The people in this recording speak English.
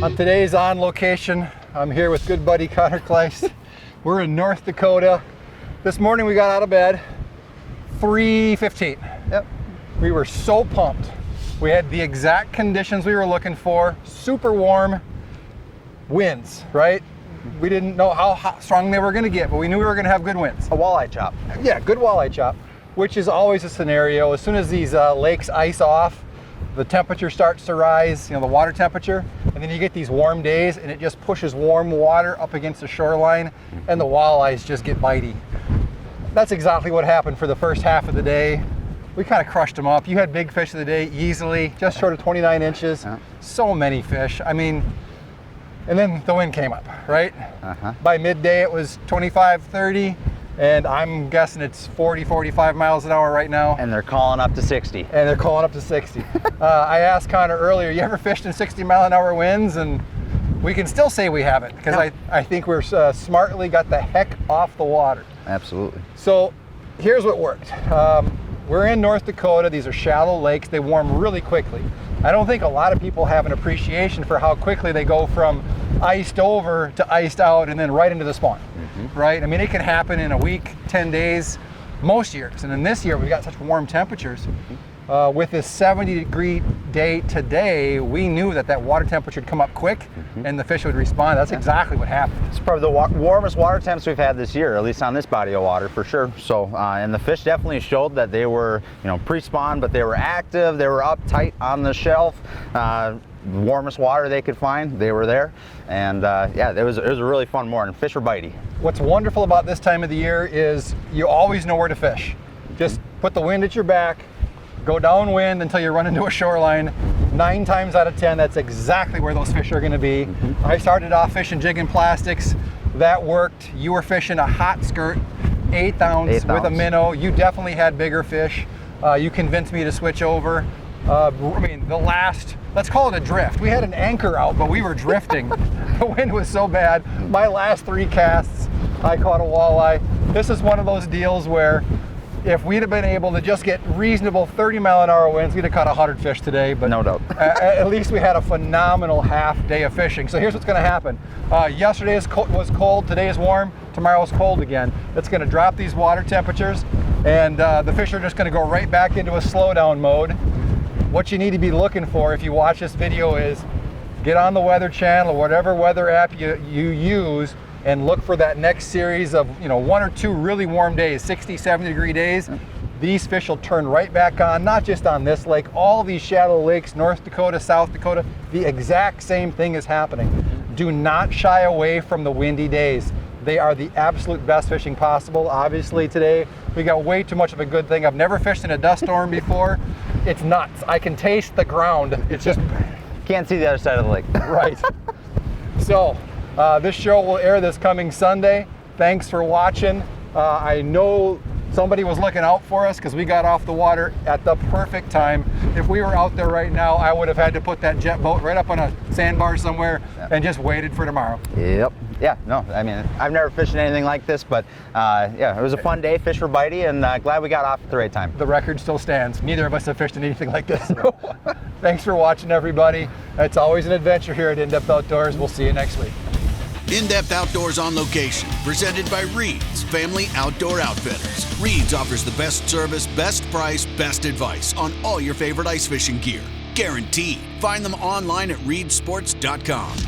On today's On Location, I'm here with good buddy Konnor Kleist. We're in North Dakota. This morning we got out of bed, 3:15. Yep. We were so pumped. We had the exact conditions we were looking for, super warm winds, right? We didn't know how strong they were gonna get, but we knew we were gonna have good winds. A walleye chop. Yeah, good walleye chop, which is always a scenario. As soon as these lakes ice off, the temperature starts to rise, the water temperature, and then you get these warm days and it just pushes warm water up against the shoreline and the walleyes just get bitey. That's exactly what happened for the first half of the day. We kind of crushed them up. You had big fish of the day easily, just short of 29 inches. Yeah. So many fish. I mean, and then the wind came up, right? By midday it was 25, 30. And I'm guessing it's 40, 45 miles an hour right now. And they're calling up to 60. And they're calling up to 60. I asked Konnor earlier, you ever fished in 60-mile-an-hour winds? And we can still say we haven't, because No. I think we're smartly got the heck off the water. Absolutely. So here's what worked. We're in North Dakota. These are shallow lakes. They warm really quickly. I don't think a lot of people have an appreciation for how quickly they go from iced over to iced out and then right into the spawn, right? I mean, it can happen in a week, 10 days, most years. And in this year, we've got such warm temperatures. With this 70-degree day today, we knew that water temperature would come up quick and the fish would respond. That's exactly what happened. It's probably the warmest water temps we've had this year, at least on this body of water for sure. So, and the fish definitely showed that they were, pre-spawn, but they were active. They were up tight on the shelf. Warmest water they could find, they were there. And yeah, it was a really fun morning. Fish were bitey. What's wonderful about this time of the year is you always know where to fish. Just put the wind at your back, go downwind until you run into a shoreline. 9 times out of 10, that's exactly where those fish are gonna be. I started off fishing jig and plastics. That worked. You were fishing a hot skirt, 8th ounce with a minnow. You definitely had bigger fish. You convinced me to switch over. I mean, let's call it a drift. We had an anchor out, but we were drifting. The wind was so bad. My last 3 casts, I caught a walleye. This is one of those deals where if we'd have been able to just get reasonable 30-mile-an-hour winds, we'd have caught 100 fish today. But no doubt. At least we had a phenomenal half day of fishing. So here's what's going to happen. Yesterday was cold, today is warm, tomorrow's cold again. It's going to drop these water temperatures, and the fish are just going to go right back into a slowdown mode. What you need to be looking for if you watch this video is get on the Weather Channel or whatever weather app you use and look for that next series of 1 or 2 really warm days, 60, 70-degree days. These fish will turn right back on, not just on this lake, all these shallow lakes, North Dakota, South Dakota, the exact same thing is happening. Do not shy away from the windy days. They are the absolute best fishing possible. Obviously today, we got way too much of a good thing. I've never fished in a dust storm before. It's nuts. I can taste the ground. It's just... Can't see the other side of the lake. Right. So, this show will air this coming Sunday. Thanks for watching. I know somebody was looking out for us because we got off the water at the perfect time. If we were out there right now, I would have had to put that jet boat right up on a sandbar somewhere and just waited for tomorrow. Yep. Yeah, no, I mean, I've never fished anything like this, but yeah, it was a fun day. Fish were bitey, and glad we got off at the right time. The record still stands. Neither of us have fished in anything like this. Thanks for watching, everybody. It's always an adventure here at In-Depth Outdoors. We'll see you next week. In-Depth Outdoors on Location, presented by Reed's Family Outdoor Outfitters. Reed's offers the best service, best price, best advice on all your favorite ice fishing gear. Guaranteed. Find them online at reedsports.com.